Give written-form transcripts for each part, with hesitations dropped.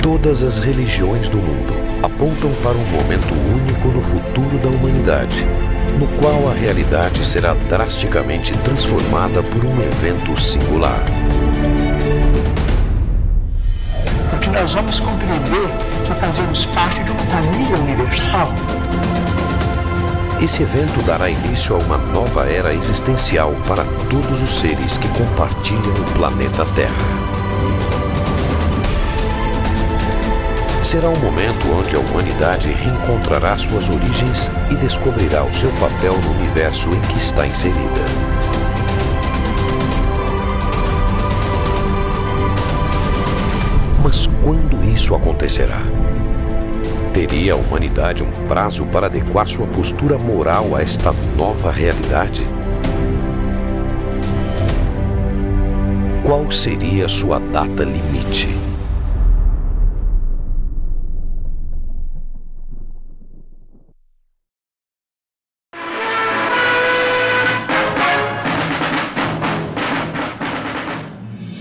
Todas as religiões do mundo apontam para um momento único no futuro da humanidade, no qual a realidade será drasticamente transformada por um evento singular. Porque nós vamos compreender que fazemos parte de uma família universal. Esse evento dará início a uma nova era existencial para todos os seres que compartilham o planeta Terra. Será um momento onde a humanidade reencontrará suas origens e descobrirá o seu papel no universo em que está inserida. Mas quando isso acontecerá? Teria a humanidade um prazo para adequar sua postura moral a esta nova realidade? Qual seria sua data limite?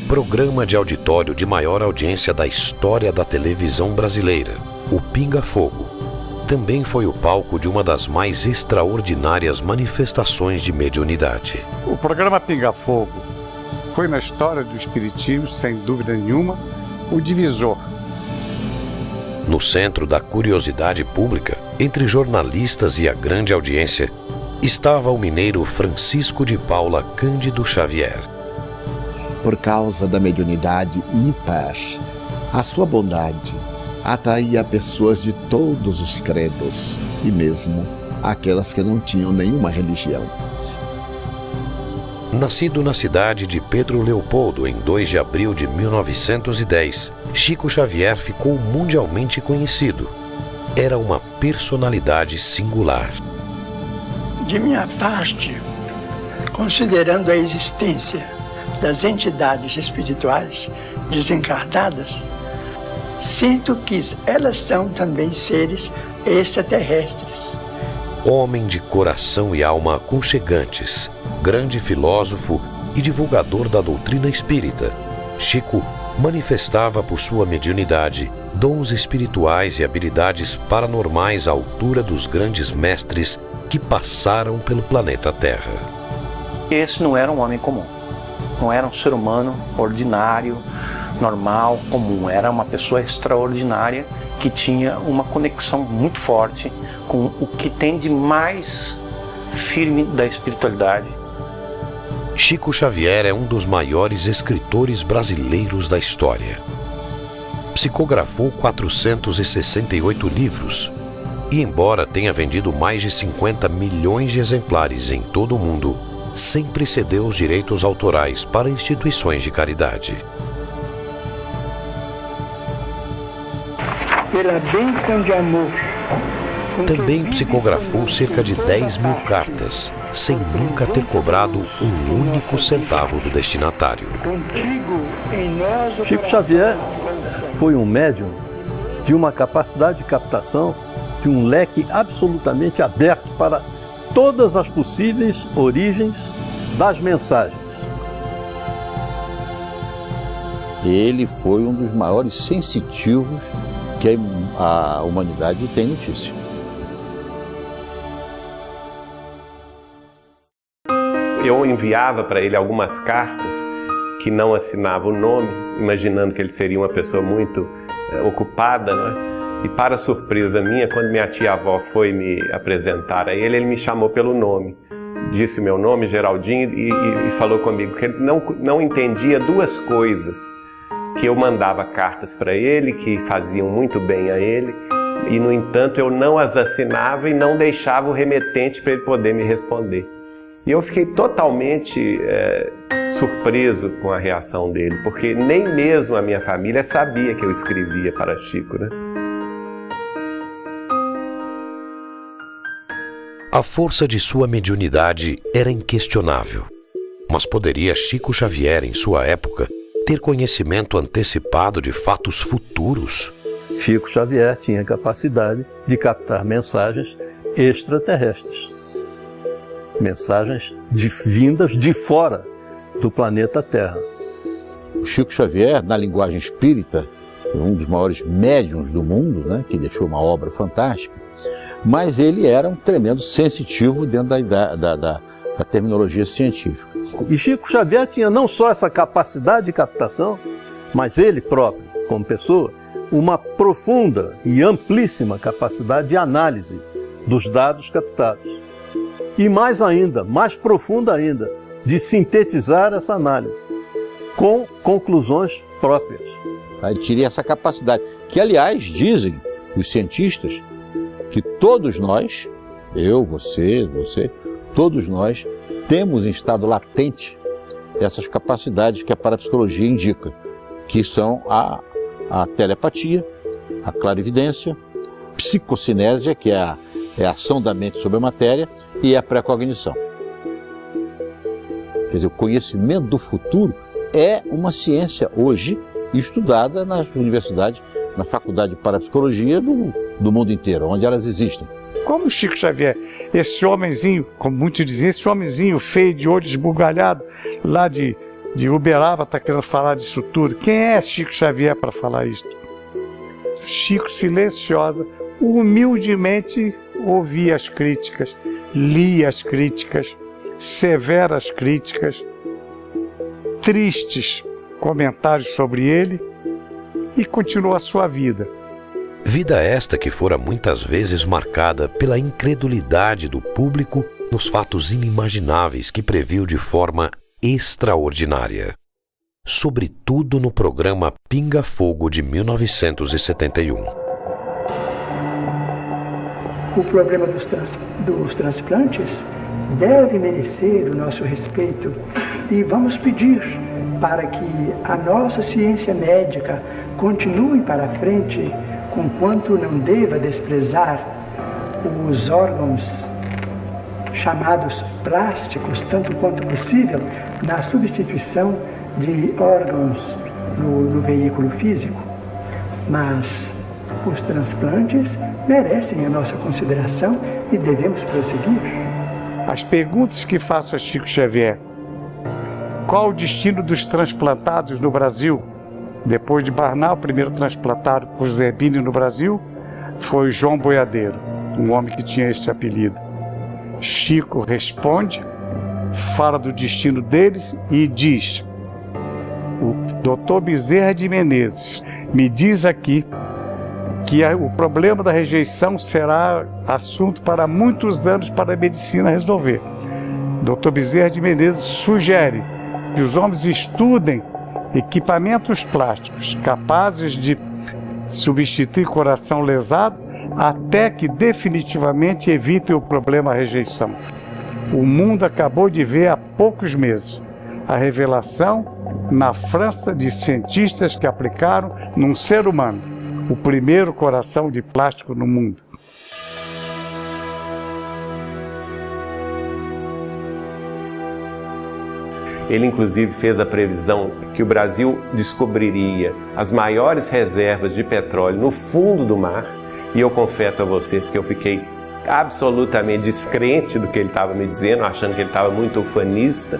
Programa de auditório de maior audiência da história da televisão brasileira, o Pinga Fogo, também foi o palco de uma das mais extraordinárias manifestações de mediunidade. O programa Pinga Fogo foi na história do espiritismo, sem dúvida nenhuma, o divisor. No centro da curiosidade pública, entre jornalistas e a grande audiência, estava o mineiro Francisco de Paula Cândido Xavier. Por causa da mediunidade ímpar, a sua bondade atraía pessoas de todos os credos e mesmo aquelas que não tinham nenhuma religião. Nascido na cidade de Pedro Leopoldo em 2 de abril de 1910, Chico Xavier ficou mundialmente conhecido. Era uma personalidade singular. De minha parte, considerando a existência das entidades espirituais desencarnadas, sinto que elas são também seres extraterrestres. Homem de coração e alma aconchegantes, grande filósofo e divulgador da doutrina espírita, Chico manifestava por sua mediunidade dons espirituais e habilidades paranormais à altura dos grandes mestres que passaram pelo planeta Terra. Esse não era um homem comum. Não era um ser humano ordinário, normal, comum. Era uma pessoa extraordinária que tinha uma conexão muito forte com o que tem de mais firme da espiritualidade. Chico Xavier é um dos maiores escritores brasileiros da história. Psicografou 468 livros e, embora tenha vendido mais de 50 milhões de exemplares em todo o mundo, sempre cedeu os direitos autorais para instituições de caridade. Pela bênção de amor. Também psicografou cerca de 10 mil cartas, sem nunca ter cobrado um único centavo do destinatário. Chico Xavier foi um médium de uma capacidade de captação, de um leque absolutamente aberto para todas as possíveis origens das mensagens. Ele foi um dos maiores sensitivos que a humanidade tem notícia. Eu enviava para ele algumas cartas que não assinava o nome, imaginando que ele seria uma pessoa muito ocupada, não é? E para surpresa minha, quando minha tia-avó foi me apresentar a ele me chamou pelo nome. Disse o meu nome, Geraldinho, e falou comigo que ele não entendia duas coisas. Que eu mandava cartas para ele, que faziam muito bem a ele, e no entanto eu não as assinava e não deixava o remetente para ele poder me responder. E eu fiquei totalmente surpreso com a reação dele, porque nem mesmo a minha família sabia que eu escrevia para Chico, né? A força de sua mediunidade era inquestionável. Mas poderia Chico Xavier, em sua época, ter conhecimento antecipado de fatos futuros? Chico Xavier tinha capacidade de captar mensagens extraterrestres. Mensagens vindas de fora do planeta Terra. O Chico Xavier, na linguagem espírita, um dos maiores médiuns do mundo, né, que deixou uma obra fantástica, mas ele era um tremendo sensitivo dentro da terminologia científica. E Chico Xavier tinha não só essa capacidade de captação, mas ele próprio, como pessoa, uma profunda e amplíssima capacidade de análise dos dados captados. E mais ainda, mais profunda ainda, de sintetizar essa análise com conclusões próprias. Ele tinha essa capacidade, que aliás dizem os cientistas que todos nós, eu, você, todos nós temos em estado latente essas capacidades que a parapsicologia indica, que são a telepatia, a clarividência, psicocinésia, que é a ação da mente sobre a matéria, e a precognição. Quer dizer, o conhecimento do futuro é uma ciência hoje estudada nas universidades, na faculdade de parapsicologia do mundo inteiro, onde elas existem. Como Chico Xavier, esse homenzinho, como muitos dizem, esse homenzinho feio, de olho esbugalhado, lá de Uberaba, está querendo falar disso tudo. Quem é Chico Xavier para falar isso? Chico, silenciosa, humildemente ouvia as críticas, lia as críticas, severas críticas, tristes comentários sobre ele, e continuou a sua vida. Vida esta que fora muitas vezes marcada pela incredulidade do público nos fatos inimagináveis que previu de forma extraordinária. Sobretudo no programa Pinga Fogo de 1971. O problema dos transplantes deve merecer o nosso respeito e vamos pedir para que a nossa ciência médica continue para frente, conquanto não deva desprezar os órgãos chamados plásticos, tanto quanto possível, na substituição de órgãos no veículo físico. Mas os transplantes merecem a nossa consideração e devemos prosseguir. As perguntas que faço a Chico Xavier: qual o destino dos transplantados no Brasil? Depois de Barnal, o primeiro transplantado por Zerbini no Brasil foi João Boiadeiro, um homem que tinha este apelido. Chico responde, fala do destino deles e diz: o Dr. Bezerra de Menezes me diz aqui que o problema da rejeição será assunto para muitos anos para a medicina resolver. Dr. Bezerra de Menezes sugere que os homens estudem equipamentos plásticos capazes de substituir coração lesado até que definitivamente evitem o problema rejeição. O mundo acabou de ver há poucos meses a revelação na França de cientistas que aplicaram num ser humano o primeiro coração de plástico no mundo. Ele, inclusive, fez a previsão que o Brasil descobriria as maiores reservas de petróleo no fundo do mar. E eu confesso a vocês que eu fiquei absolutamente descrente do que ele estava me dizendo, achando que ele estava muito ufanista.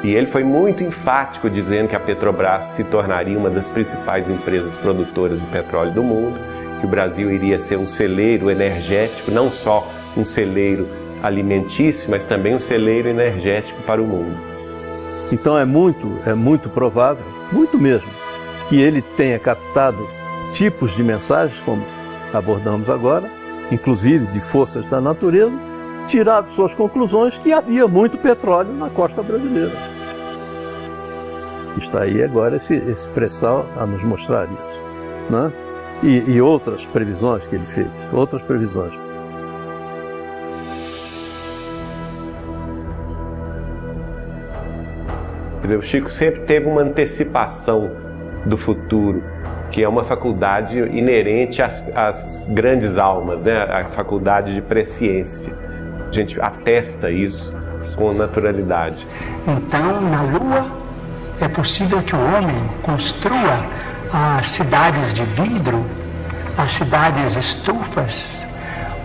E ele foi muito enfático dizendo que a Petrobras se tornaria uma das principais empresas produtoras de petróleo do mundo, que o Brasil iria ser um celeiro energético, não só um celeiro alimentício, mas também um celeiro energético para o mundo. Então é muito provável, muito mesmo, que ele tenha captado tipos de mensagens, como abordamos agora, inclusive de forças da natureza, tirado suas conclusões que havia muito petróleo na costa brasileira. Está aí agora esse pré-sal a nos mostrar isso, né? E outras previsões que ele fez, outras previsões. O Chico sempre teve uma antecipação do futuro, que é uma faculdade inerente às grandes almas, né? A faculdade de presciência. A gente atesta isso com naturalidade. Então, na Lua, é possível que o homem construa as cidades de vidro, as cidades estufas,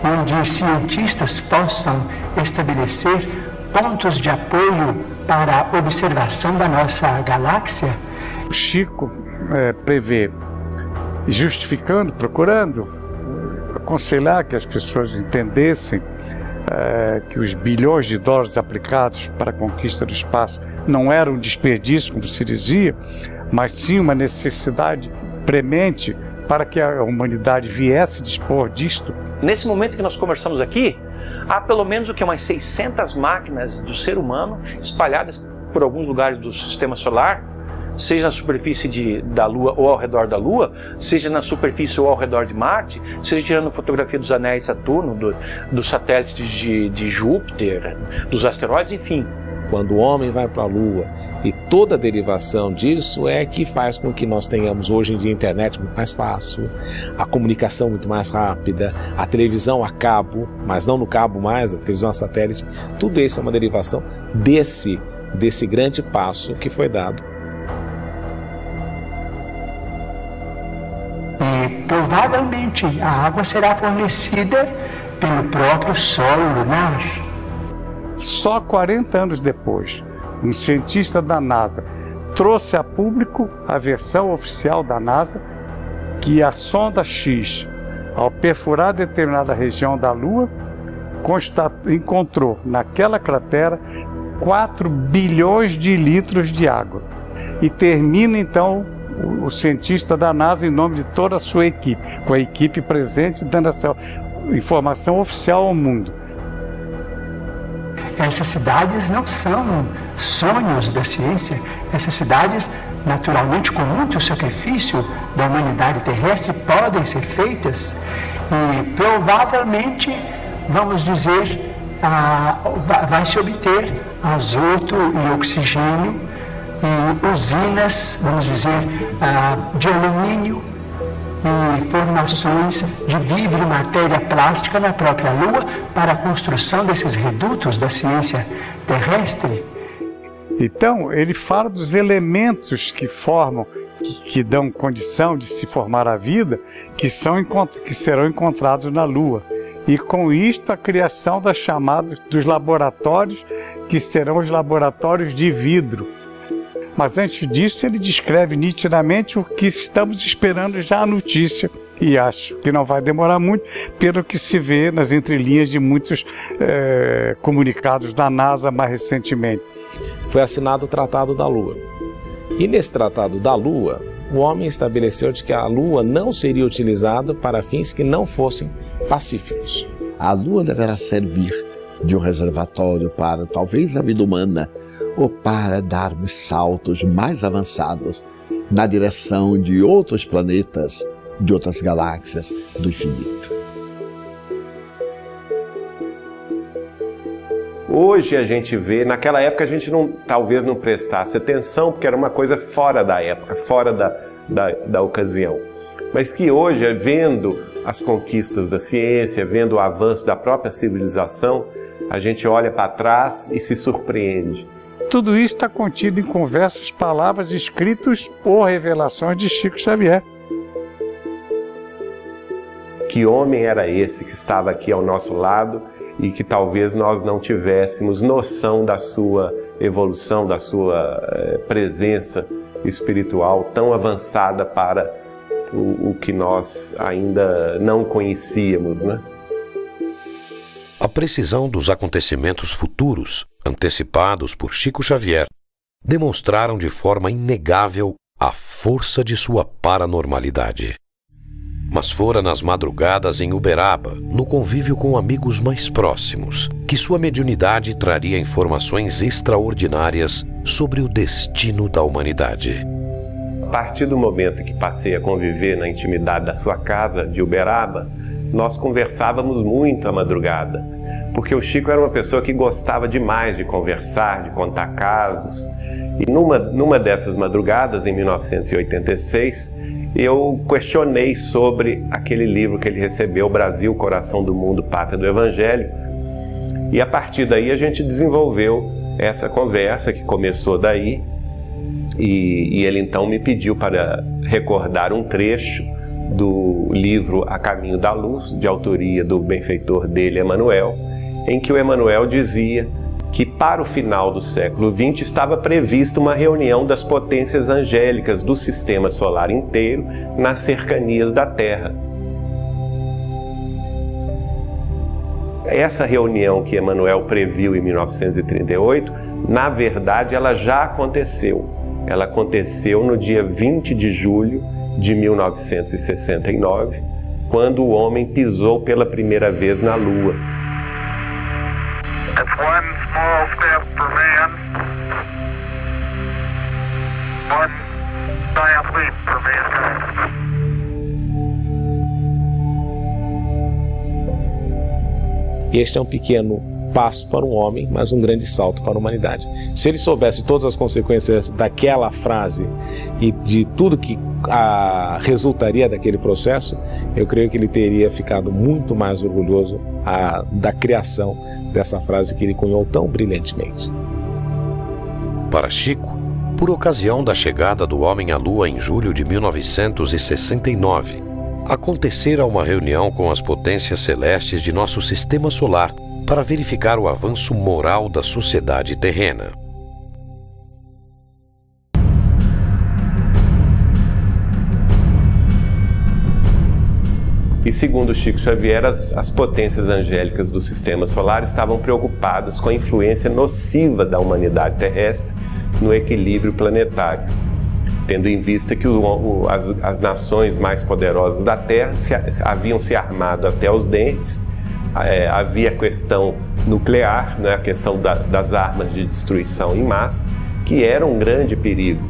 onde cientistas possam estabelecer pontos de apoio para a observação da nossa galáxia. Chico prevê, justificando, procurando aconselhar que as pessoas entendessem que os bilhões de dólares aplicados para a conquista do espaço não eram um desperdício, como se dizia, mas sim uma necessidade premente para que a humanidade viesse dispor disto. Nesse momento que nós conversamos aqui, há pelo menos umas 600 máquinas do ser humano espalhadas por alguns lugares do sistema solar, seja na superfície da Lua ou ao redor da Lua, seja na superfície ou ao redor de Marte, seja tirando fotografia dos anéis de Saturno, dos satélites de Júpiter, dos asteroides, enfim. Quando o homem vai para a Lua, e toda a derivação disso é que faz com que nós tenhamos hoje em dia a internet muito mais fácil, a comunicação muito mais rápida, a televisão a cabo, mas não no cabo mais, a televisão a satélite, tudo isso é uma derivação desse grande passo que foi dado. E provavelmente a água será fornecida pelo próprio solo lunar. Só 40 anos depois, um cientista da NASA trouxe a público a versão oficial da NASA que a sonda X, ao perfurar determinada região da Lua, encontrou naquela cratera 4 bilhões de litros de água. E termina então o cientista da NASA em nome de toda a sua equipe, com a equipe presente dando essa informação oficial ao mundo. Essas cidades não são sonhos da ciência. Essas cidades, naturalmente, com muito sacrifício da humanidade terrestre, podem ser feitas e provavelmente, vamos dizer, vai se obter azoto e oxigênio e usinas, vamos dizer, de alumínio e formações de vidro e matéria plástica na própria Lua para a construção desses redutos da ciência terrestre. Então, ele fala dos elementos que formam, que dão condição de se formar a vida, que serão encontrados na Lua. E com isto a criação das chamadas dos laboratórios, que serão os laboratórios de vidro. Mas antes disso ele descreve nitidamente o que estamos esperando já a notícia. E acho que não vai demorar muito, pelo que se vê nas entrelinhas de muitos comunicados da NASA mais recentemente. Foi assinado o Tratado da Lua. E nesse Tratado da Lua, o homem estabeleceu de que a Lua não seria utilizada para fins que não fossem pacíficos. A Lua deverá servir de um reservatório para, talvez, a vida humana, ou para darmos saltos mais avançados na direção de outros planetas, de outras galáxias do infinito. Hoje a gente vê, naquela época a gente talvez não prestasse atenção, porque era uma coisa fora da época, fora da ocasião. Mas que hoje, vendo as conquistas da ciência, vendo o avanço da própria civilização, a gente olha para trás e se surpreende. Tudo isso está contido em conversas, palavras, escritos ou revelações de Chico Xavier. Que homem era esse que estava aqui ao nosso lado e que talvez nós não tivéssemos noção da sua evolução, da sua presença espiritual tão avançada para o que nós ainda não conhecíamos, né? A precisão dos acontecimentos futuros, antecipados por Chico Xavier, demonstraram de forma inegável a força de sua paranormalidade. Mas fora nas madrugadas em Uberaba, no convívio com amigos mais próximos, que sua mediunidade traria informações extraordinárias sobre o destino da humanidade. A partir do momento que passei a conviver na intimidade da sua casa de Uberaba, nós conversávamos muito à madrugada, porque o Chico era uma pessoa que gostava demais de conversar, de contar casos. E numa dessas madrugadas, em 1986, eu questionei sobre aquele livro que ele recebeu, Brasil, Coração do Mundo, Pátria do Evangelho. E a partir daí a gente desenvolveu essa conversa que começou daí. E ele então me pediu para recordar um trecho do livro A Caminho da Luz, de autoria do benfeitor dele, Emmanuel, em que o Emmanuel dizia que para o final do século XX estava prevista uma reunião das potências angélicas do sistema solar inteiro nas cercanias da Terra. Essa reunião que Emmanuel previu em 1938, na verdade, ela já aconteceu. Ela aconteceu no dia 20 de julho de 1969, quando o homem pisou pela primeira vez na Lua. It's one small step for man, one giant leap for mankind. Este é um pequeno passo para um homem, mas um grande salto para a humanidade. Se ele soubesse todas as consequências daquela frase e de tudo que resultaria daquele processo, eu creio que ele teria ficado muito mais orgulhoso da criação dessa frase que ele cunhou tão brilhantemente. Para Chico, por ocasião da chegada do homem à Lua em julho de 1969, acontecera uma reunião com as potências celestes de nosso sistema solar para verificar o avanço moral da sociedade terrena. E segundo Chico Xavier, as potências angélicas do sistema solar estavam preocupadas com a influência nociva da humanidade terrestre no equilíbrio planetário, tendo em vista que as nações mais poderosas da Terra haviam se armado até os dentes, havia a questão nuclear, né, a questão das armas de destruição em massa, que era um grande perigo.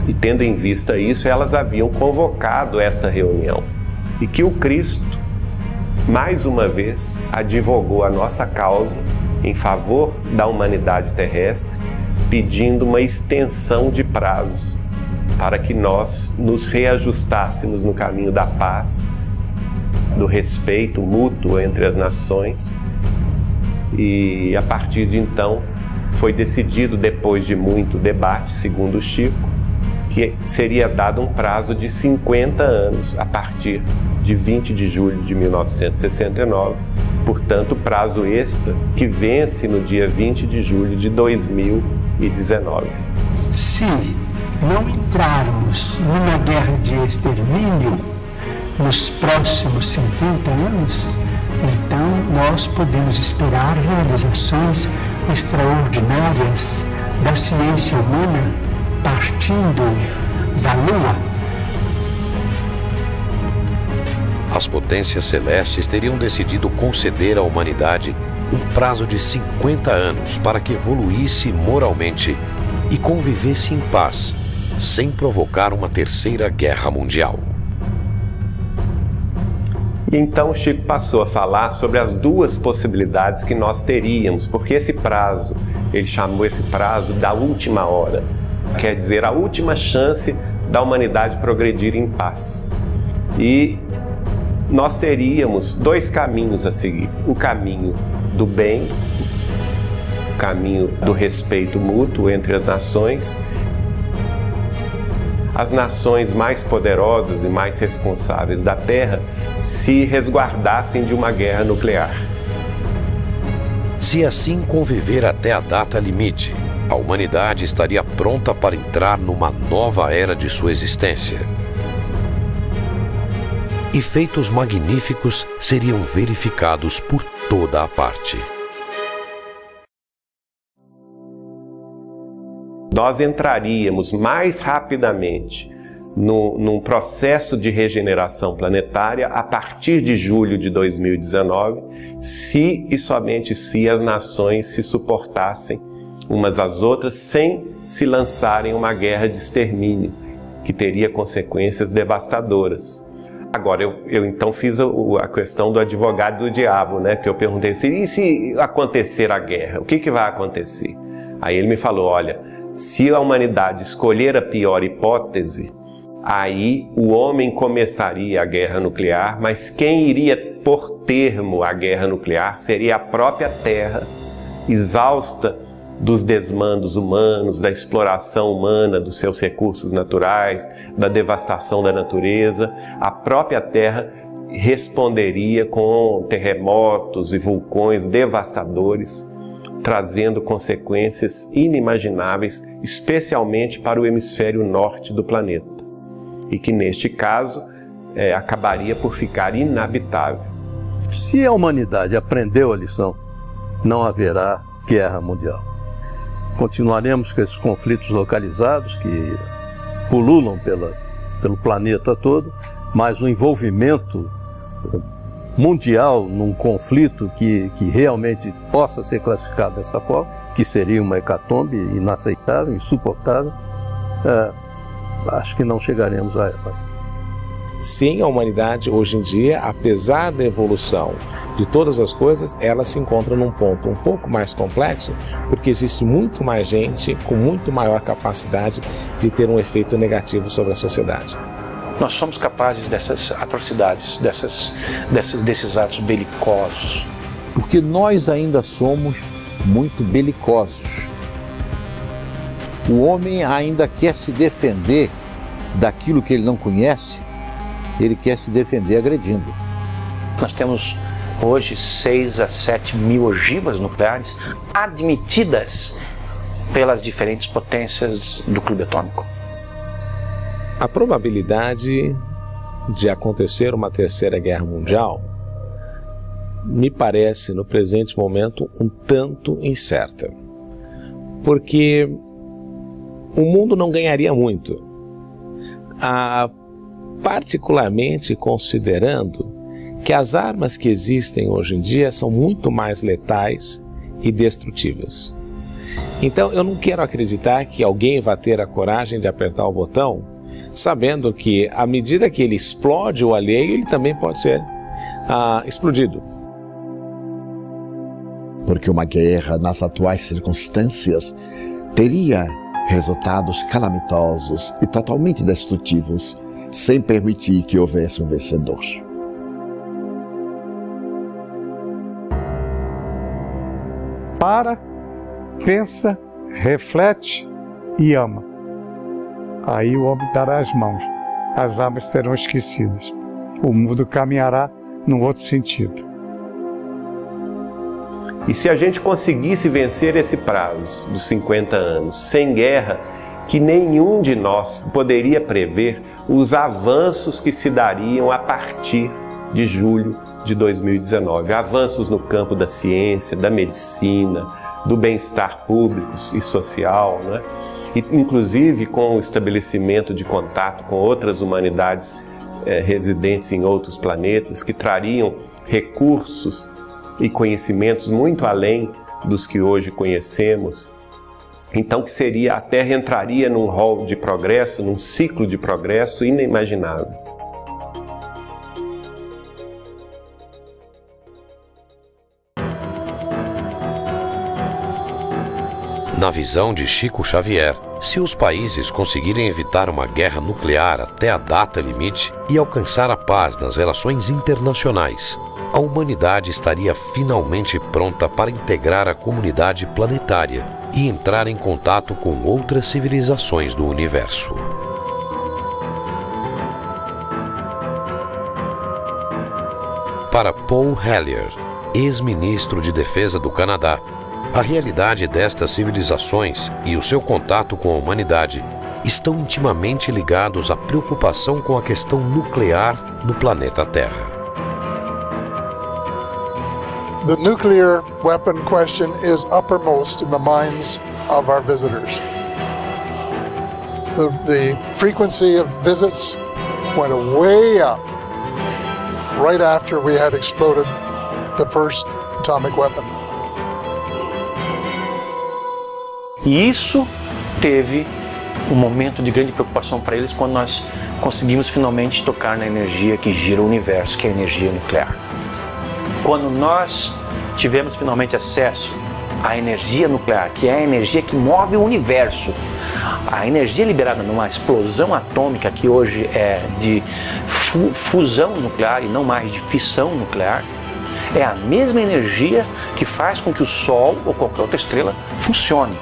E tendo em vista isso, elas haviam convocado esta reunião. E que o Cristo, mais uma vez, advogou a nossa causa em favor da humanidade terrestre, pedindo uma extensão de prazos para que nós nos reajustássemos no caminho da paz, do respeito mútuo entre as nações. E a partir de então foi decidido, depois de muito debate, segundo Chico, que seria dado um prazo de 50 anos a partir de 20 de julho de 1969, portanto, prazo extra que vence no dia 20 de julho de 2019. Se não entrarmos numa guerra de extermínio nos próximos 50 anos, então nós podemos esperar realizações extraordinárias da ciência humana partindo da Lua. As potências celestes teriam decidido conceder à humanidade um prazo de 50 anos para que evoluísse moralmente e convivesse em paz, sem provocar uma terceira guerra mundial. E então Chico passou a falar sobre as duas possibilidades que nós teríamos, porque esse prazo, ele chamou esse prazo da última hora, quer dizer, a última chance da humanidade progredir em paz. E nós teríamos dois caminhos a seguir: o caminho do bem, o caminho do respeito mútuo entre as nações. As nações mais poderosas e mais responsáveis da Terra se resguardassem de uma guerra nuclear. Se assim conviver até a data limite, a humanidade estaria pronta para entrar numa nova era de sua existência. E feitos magníficos seriam verificados por toda a parte. Nós entraríamos mais rapidamente num processo de regeneração planetária a partir de julho de 2019, se e somente se as nações se suportassem umas às outras sem se lançarem uma guerra de extermínio, que teria consequências devastadoras. Agora, eu então fiz a questão do advogado do diabo, né? Que eu perguntei assim, e se acontecer a guerra, o que vai acontecer? Aí ele me falou, olha, se a humanidade escolher a pior hipótese, aí o homem começaria a guerra nuclear, mas quem iria pôr termo à guerra nuclear seria a própria Terra, exausta dos desmandos humanos, da exploração humana dos seus recursos naturais, da devastação da natureza. A própria Terra responderia com terremotos e vulcões devastadores, trazendo consequências inimagináveis, especialmente para o hemisfério norte do planeta, e que neste caso acabaria por ficar inabitável. Se a humanidade aprendeu a lição, não haverá guerra mundial. Continuaremos com esses conflitos localizados que pululam pelo planeta todo, mas o envolvimento mundial num conflito que realmente possa ser classificado dessa forma, que seria uma hecatombe inaceitável, insuportável, acho que não chegaremos a ela. Sim, a humanidade hoje em dia, apesar da evolução de todas as coisas, ela se encontra num ponto um pouco mais complexo, porque existe muito mais gente com muito maior capacidade de ter um efeito negativo sobre a sociedade. Nós somos capazes dessas atrocidades, desses atos belicosos. Porque nós ainda somos muito belicosos. O homem ainda quer se defender daquilo que ele não conhece, ele quer se defender agredindo. Nós temos hoje 6 a 7 mil ogivas nucleares admitidas pelas diferentes potências do clube atômico. A probabilidade de acontecer uma terceira guerra mundial me parece, no presente momento, um tanto incerta. Porque o mundo não ganharia muito, particularmente considerando que as armas que existem hoje em dia são muito mais letais e destrutivas. Então eu não quero acreditar que alguém vai ter a coragem de apertar o botão sabendo que, à medida que ele explode o alheio, ele também pode ser explodido. Porque uma guerra, nas atuais circunstâncias, teria resultados calamitosos e totalmente destrutivos, sem permitir que houvesse um vencedor. Para, pensa, reflete e ama. Aí o homem dará as mãos, as armas serão esquecidas. O mundo caminhará num outro sentido. E se a gente conseguisse vencer esse prazo dos 50 anos, sem guerra, que nenhum de nós poderia prever os avanços que se dariam a partir de julho de 2019. Avanços no campo da ciência, da medicina, do bem-estar público e social, né? E, inclusive com o estabelecimento de contato com outras humanidades residentes em outros planetas, que trariam recursos e conhecimentos muito além dos que hoje conhecemos. Então que a Terra entraria num rol de progresso, num ciclo de progresso inimaginável. Na visão de Chico Xavier, se os países conseguirem evitar uma guerra nuclear até a data limite e alcançar a paz nas relações internacionais, a humanidade estaria finalmente pronta para integrar a comunidade planetária e entrar em contato com outras civilizações do universo. Para Paul Hellyer, ex-ministro de Defesa do Canadá, a realidade destas civilizações e o seu contato com a humanidade estão intimamente ligados à preocupação com a questão nuclear no planeta Terra. The nuclear weapon question is uppermost in the minds of our visitors. The frequency of visits went way up right after we had exploded the first atomic weapon. E isso teve um momento de grande preocupação para eles quando nós conseguimos finalmente tocar na energia que gira o universo, que é a energia nuclear. Quando nós tivemos finalmente acesso à energia nuclear, que é a energia que move o universo, a energia liberada numa explosão atômica que hoje é de fusão nuclear e não mais de fissão nuclear, é a mesma energia que faz com que o Sol ou qualquer outra estrela funcione.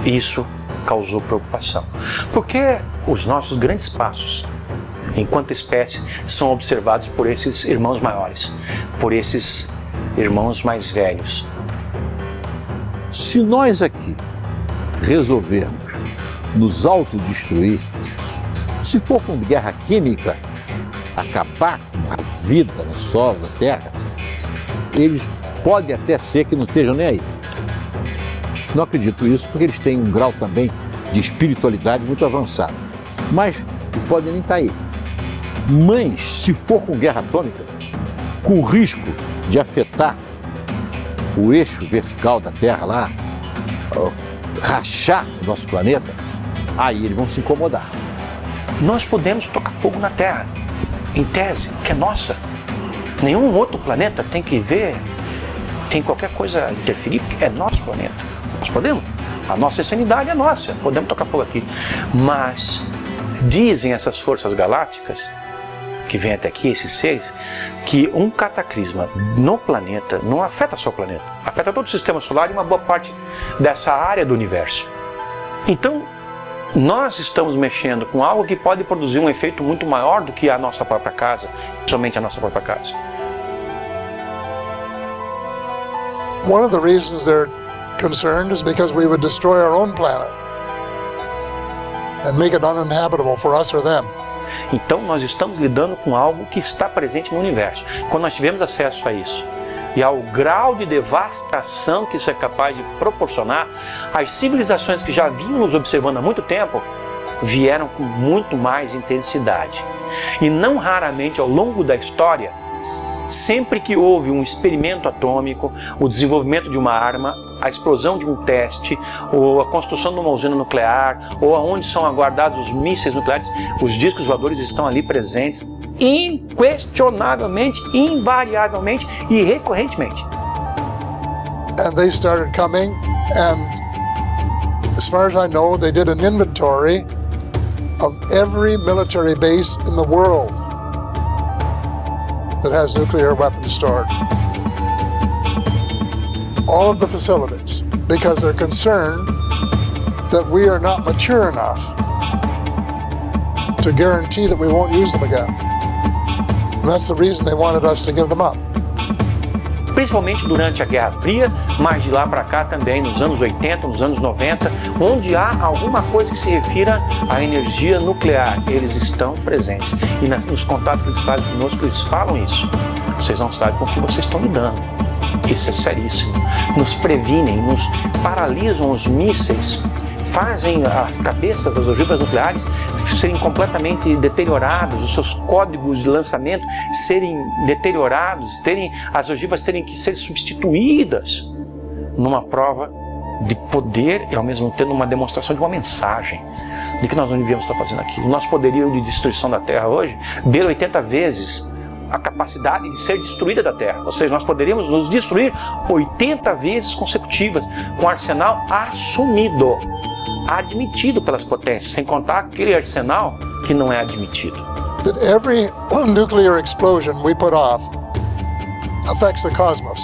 Isso causou preocupação, porque os nossos grandes passos, enquanto espécie, são observados por esses irmãos maiores, por esses irmãos mais velhos. Se nós aqui resolvermos nos autodestruir, se for com guerra química, acabar com a vida no solo, na terra, eles podem até ser que não estejam nem aí. Não acredito isso porque eles têm um grau também de espiritualidade muito avançado. Mas eles podem nem estar aí. Mas se for com guerra atômica, com o risco de afetar o eixo vertical da Terra lá, rachar o nosso planeta, aí eles vão se incomodar. Nós podemos tocar fogo na Terra, em tese, que é nossa. Nenhum outro planeta tem que ver, tem qualquer coisa interferir, porque é nosso planeta. Nós podemos. A nossa insanidade é nossa, podemos tocar fogo aqui. Mas dizem essas forças galácticas, que vêm até aqui, esses seres, que um cataclisma no planeta não afeta só o planeta, afeta todo o sistema solar e uma boa parte dessa área do universo. Então, nós estamos mexendo com algo que pode produzir um efeito muito maior do que a nossa própria casa, somente a nossa própria casa. One of the reasons they're concerned is because we would destroy our own planet and make it uninhabitable for us or them. Então nós estamos lidando com algo que está presente no universo. Quando nós tivemos acesso a isso e ao grau de devastação que isso é capaz de proporcionar, as civilizações que já vinham nos observando há muito tempo vieram com muito mais intensidade. E não raramente ao longo da história, sempre que houve um experimento atômico, o desenvolvimento de uma arma, a explosão de um teste, ou a construção de uma usina nuclear, ou aonde são guardados os mísseis nucleares, os discos voadores estão ali presentes, inquestionavelmente, invariavelmente e recorrentemente. And they started coming, and as far as I know, they did an inventory of every military base in the world that has nuclear weapons stored. All of the facilities, because they're concerned that we are not mature enough to guarantee that we won't use them again. And that's the reason they wanted us to give them up. Principalmente durante a Guerra Fria, mas de lá para cá também, nos anos 80, nos anos 90, onde há alguma coisa que se refira à energia nuclear, eles estão presentes. E nos contatos que eles fazem conosco, eles falam isso. Vocês não sabem com o que vocês estão lidando. Isso é seríssimo. Nos previnem, nos paralisam os mísseis, fazem as cabeças das ogivas nucleares serem completamente deterioradas, os seus códigos de lançamento serem deteriorados, as ogivas terem que ser substituídas numa prova de poder e ao mesmo tempo uma demonstração de uma mensagem de que nós não devíamos estar fazendo aquilo. Nosso poderio de destruição da Terra hoje beira 80 vezes a capacidade de ser destruída da Terra. Ou seja, nós poderíamos nos destruir 80 vezes consecutivas com o arsenal assumido, admitido pelas potências, sem contar aquele arsenal que não é admitido. That every nuclear explosion we put off affects the cosmos.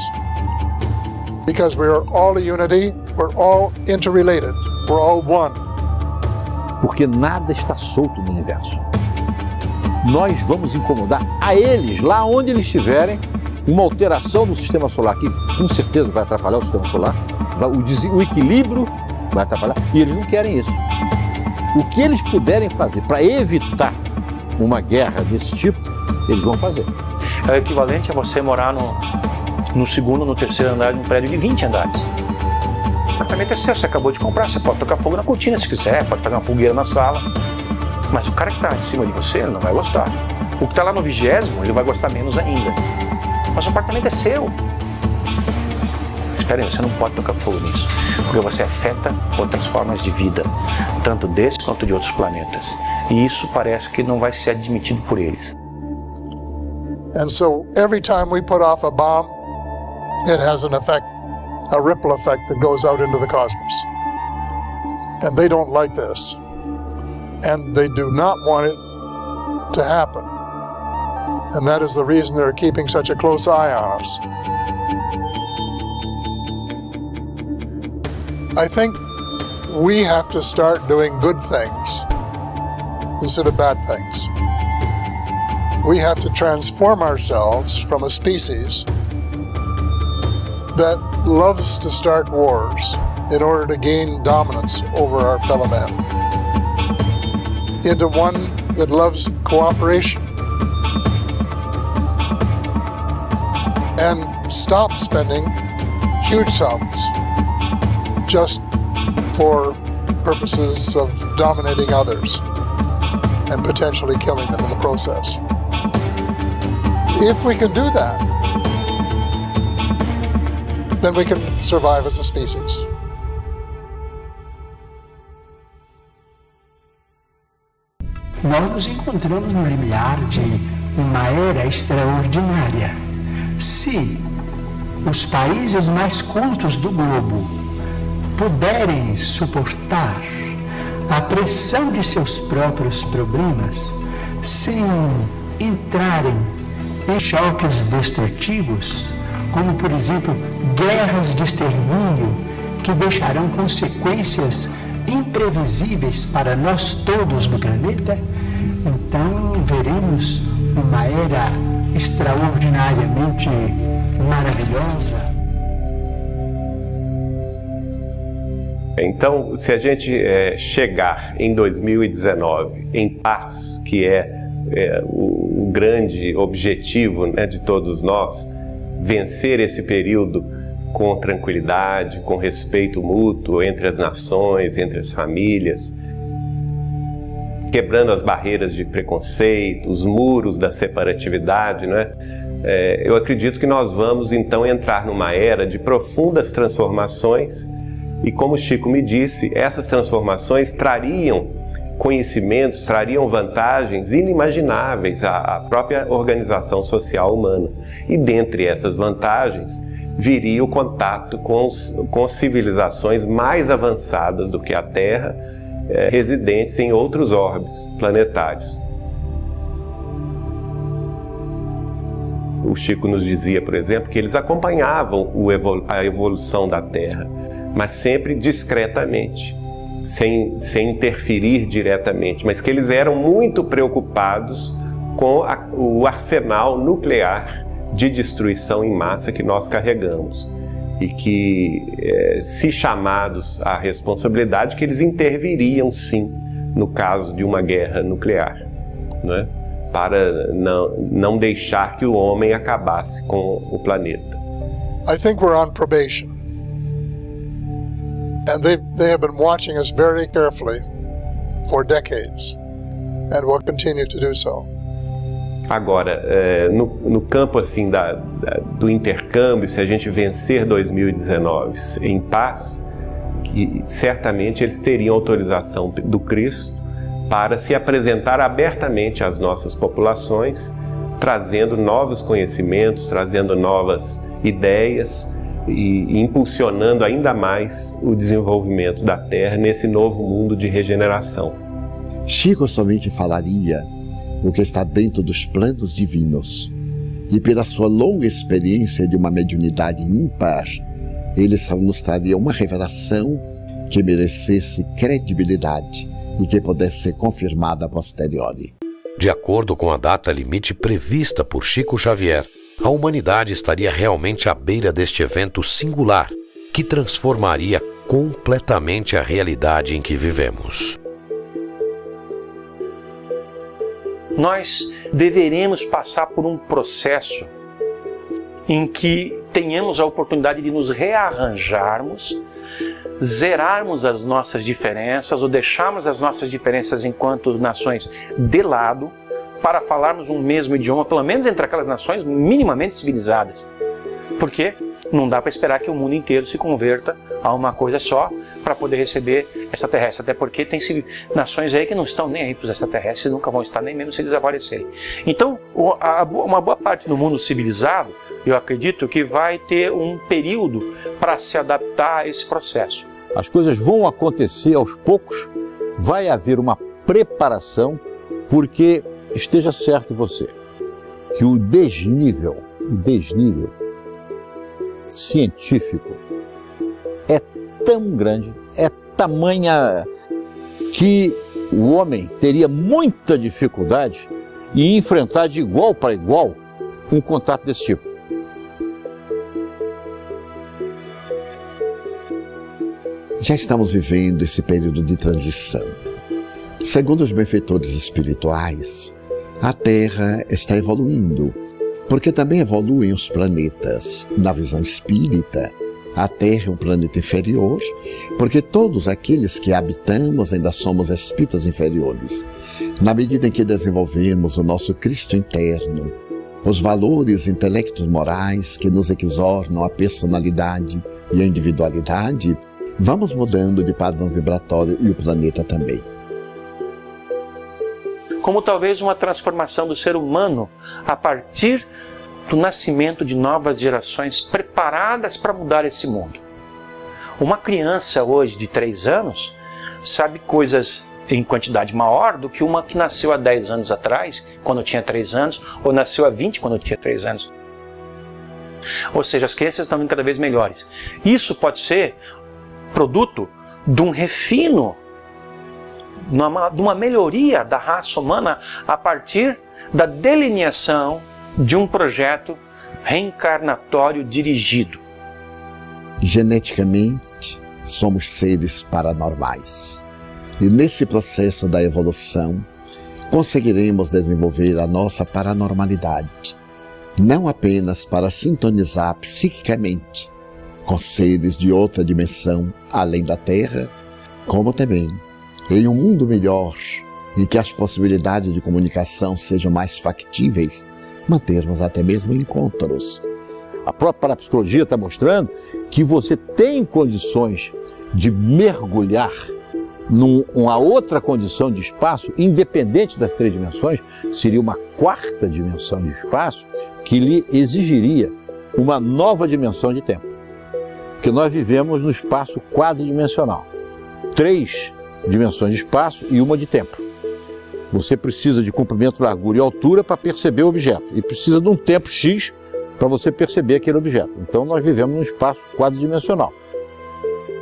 Because we are all a unity, we're all interrelated, we're all one. Porque nada está solto no universo. Nós vamos incomodar a eles, lá onde eles estiverem, uma alteração do sistema solar, que com certeza vai atrapalhar o sistema solar, o equilíbrio vai atrapalhar, e eles não querem isso. O que eles puderem fazer para evitar uma guerra desse tipo, eles vão fazer. É o equivalente a você morar no segundo, no terceiro andar de um prédio de 20 andares. O apartamento é seu, você acabou de comprar, você pode tocar fogo na cortina se quiser, pode fazer uma fogueira na sala. Mas o cara que está em cima de você, ele não vai gostar. O que está lá no 20º, ele vai gostar menos ainda. Mas o apartamento é seu. Espera aí, você não pode tocar fogo nisso, porque você afeta outras formas de vida, tanto desse quanto de outros planetas. E isso parece que não vai ser admitido por eles. And so every time we put off a bomb, it has an effect, a ripple effect that goes out into the cosmos. And they don't like this. And they do not want it to happen. And that is the reason they're keeping such a close eye on us. I think we have to start doing good things instead of bad things. We have to transform ourselves from a species that loves to start wars in order to gain dominance over our fellow man, into one that loves cooperation and stop spending huge sums just for purposes of dominating others and potentially killing them in the process. If we can do that, then we can survive as a species. Nós nos encontramos no limiar de uma era extraordinária. Se os países mais cultos do globo puderem suportar a pressão de seus próprios problemas sem entrarem em choques destrutivos, como por exemplo guerras de extermínio que deixarão consequências imprevisíveis para nós todos do planeta, então veremos uma era extraordinariamente maravilhosa. Então, se a gente chegar em 2019 em paz, que é o grande objetivo, né, de todos nós, vencer esse período com tranquilidade, com respeito mútuo entre as nações, entre as famílias, quebrando as barreiras de preconceito, os muros da separatividade, né? Eu acredito que nós vamos então entrar numa era de profundas transformações e, como o Chico me disse, essas transformações trariam conhecimentos, trariam vantagens inimagináveis à própria organização social humana. E dentre essas vantagens viria o contato com civilizações mais avançadas do que a Terra, residentes em outros orbes planetários. O Chico nos dizia, por exemplo, que eles acompanhavam a evolução da Terra, mas sempre discretamente, sem interferir diretamente, mas que eles eram muito preocupados com o arsenal nuclear de destruição em massa que nós carregamos. E que, se chamados à responsabilidade, que eles interviriam sim no caso de uma guerra nuclear, né? Para não deixar que o homem acabasse com o planeta. I think we're on probation. And they have been watching us very carefully for decades and will continue to do so. Agora, no campo assim do intercâmbio, se a gente vencer 2019 em paz, que certamente eles teriam autorização do Cristo para se apresentar abertamente às nossas populações, trazendo novos conhecimentos, trazendo novas ideias e impulsionando ainda mais o desenvolvimento da Terra nesse novo mundo de regeneração. Chico somente falaria o que está dentro dos planos divinos, e pela sua longa experiência de uma mediunidade ímpar, ele só nos traria uma revelação que merecesse credibilidade e que pudesse ser confirmada a posteriori. De acordo com a data limite prevista por Chico Xavier, a humanidade estaria realmente à beira deste evento singular que transformaria completamente a realidade em que vivemos. Nós deveremos passar por um processo em que tenhamos a oportunidade de nos rearranjarmos, zerarmos as nossas diferenças ou deixarmos as nossas diferenças enquanto nações de lado para falarmos um mesmo idioma, pelo menos entre aquelas nações minimamente civilizadas. Porque não dá para esperar que o mundo inteiro se converta a uma coisa só para poder receber extraterrestres, até porque tem nações aí que não estão nem aí para os extraterrestres, nunca vão estar nem mesmo se eles aparecerem. Então, uma boa parte do mundo civilizado, eu acredito que vai ter um período para se adaptar a esse processo. As coisas vão acontecer aos poucos, vai haver uma preparação, porque esteja certo você, que o desnível científico é tão grande, é tamanha que o homem teria muita dificuldade em enfrentar de igual para igual um contato desse tipo. Já estamos vivendo esse período de transição. Segundo os benfeitores espirituais, a Terra está evoluindo, porque também evoluem os planetas. Na visão espírita, a Terra é um planeta inferior, porque todos aqueles que habitamos ainda somos espíritos inferiores. Na medida em que desenvolvemos o nosso Cristo interno, os valores intelectos morais que nos exornam a personalidade e a individualidade, vamos mudando de padrão vibratório e o planeta também. Como talvez uma transformação do ser humano a partir do nascimento de novas gerações preparadas para mudar esse mundo. Uma criança hoje de 3 anos sabe coisas em quantidade maior do que uma que nasceu há 10 anos atrás, quando tinha 3 anos, ou nasceu há 20 quando tinha 3 anos. Ou seja, as crianças estão cada vez melhores. Isso pode ser produto de um refino, de uma melhoria da raça humana a partir da delineação de um projeto reencarnatório dirigido. Geneticamente, somos seres paranormais. E nesse processo da evolução, conseguiremos desenvolver a nossa paranormalidade, não apenas para sintonizar psiquicamente com seres de outra dimensão além da Terra, como também em um mundo melhor, em que as possibilidades de comunicação sejam mais factíveis, mantermos até mesmo encontros. A própria parapsicologia está mostrando que você tem condições de mergulhar numa outra condição de espaço, independente das 3 dimensões, seria uma 4ª dimensão de espaço que lhe exigiria uma nova dimensão de tempo. Porque nós vivemos no espaço quadridimensional. 3 dimensões de espaço e uma de tempo. Você precisa de comprimento, largura e altura para perceber o objeto. E precisa de um tempo X para você perceber aquele objeto. Então nós vivemos num espaço quadridimensional.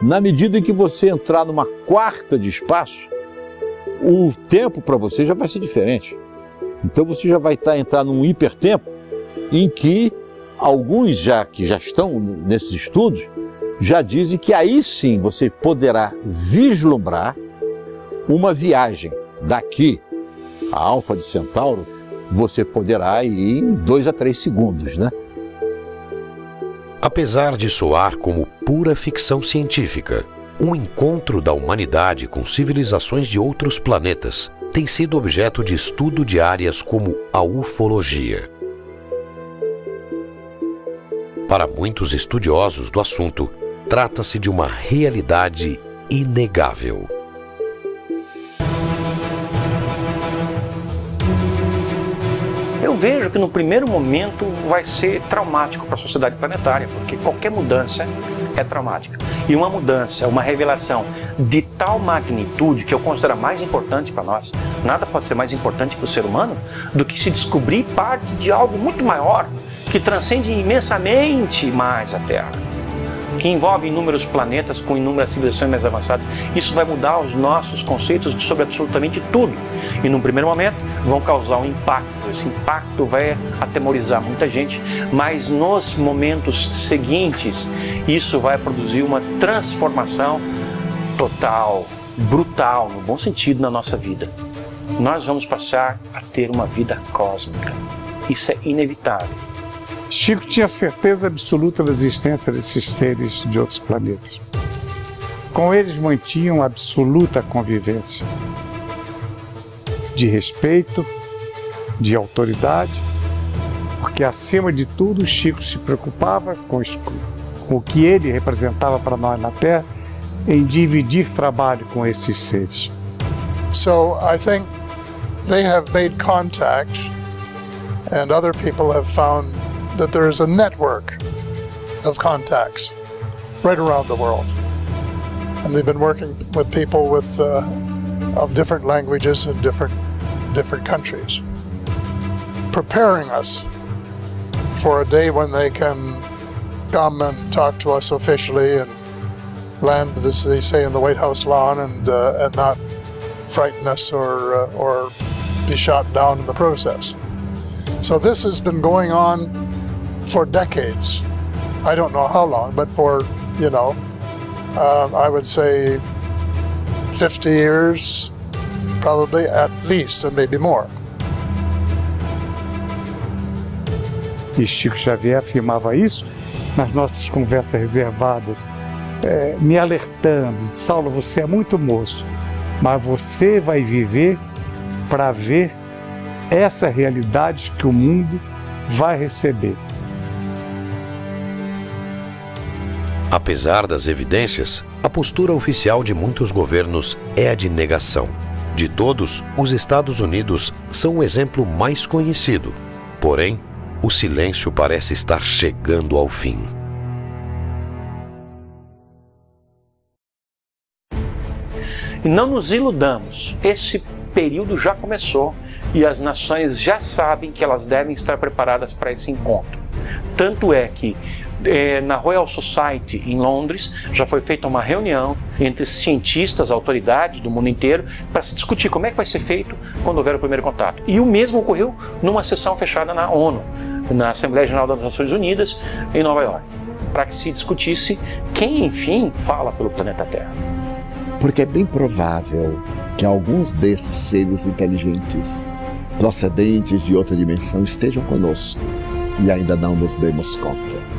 Na medida em que você entrar numa 4ª de espaço, o tempo para você já vai ser diferente. Então você já vai entrar num hipertempo em que alguns que já estão nesses estudos já dizem que aí sim você poderá vislumbrar uma viagem daqui a Alfa de Centauro, você poderá ir em 2 a 3 segundos, né? Apesar de soar como pura ficção científica, um encontro da humanidade com civilizações de outros planetas tem sido objeto de estudo de áreas como a ufologia. Para muitos estudiosos do assunto, trata-se de uma realidade inegável. Eu vejo que no primeiro momento vai ser traumático para a sociedade planetária, porque qualquer mudança é traumática. E uma mudança, uma revelação de tal magnitude que eu considero mais importante para nós, nada pode ser mais importante para o ser humano do que se descobrir parte de algo muito maior, que transcende imensamente mais a Terra, que envolve inúmeros planetas com inúmeras civilizações mais avançadas. Isso vai mudar os nossos conceitos sobre absolutamente tudo. E num primeiro momento vão causar um impacto. Esse impacto vai atemorizar muita gente, mas nos momentos seguintes isso vai produzir uma transformação total, brutal, no bom sentido, na nossa vida. Nós vamos passar a ter uma vida cósmica. Isso é inevitável. Chico tinha certeza absoluta da existência desses seres de outros planetas. Com eles mantinham absoluta convivência de respeito, de autoridade, porque acima de tudo Chico se preocupava com o que ele representava para nós na Terra, em dividir trabalho com esses seres. So I think they have made contact, and other people have found that there is a network of contacts right around the world. And they've been working with people with of different languages and different countries, preparing us for a day when they can come and talk to us officially and land, as they say, in the White House lawn and not frighten us or be shot down in the process. So this has been going on for decades. I don't know how long, but for, I would say 50 years, probably at least, and maybe more. E Chico Xavier afirmava isso nas nossas conversas reservadas, me alertando: Saulo, você é muito moço, mas você vai viver para ver essa realidade que o mundo vai receber. Apesar das evidências, a postura oficial de muitos governos é a de negação. De todos, os Estados Unidos são o exemplo mais conhecido. Porém, o silêncio parece estar chegando ao fim. E não nos iludamos, esse período já começou e as nações já sabem que elas devem estar preparadas para esse encontro. Tanto é que na Royal Society em Londres já foi feita uma reunião entre cientistas, autoridades do mundo inteiro para se discutir como é que vai ser feito quando houver o primeiro contato. E o mesmo ocorreu numa sessão fechada na ONU, na Assembleia Geral das Nações Unidas em Nova York, para que se discutisse quem, enfim, fala pelo planeta Terra. Porque é bem provável que alguns desses seres inteligentes, procedentes de outra dimensão, estejam conosco e ainda não nos demos conta.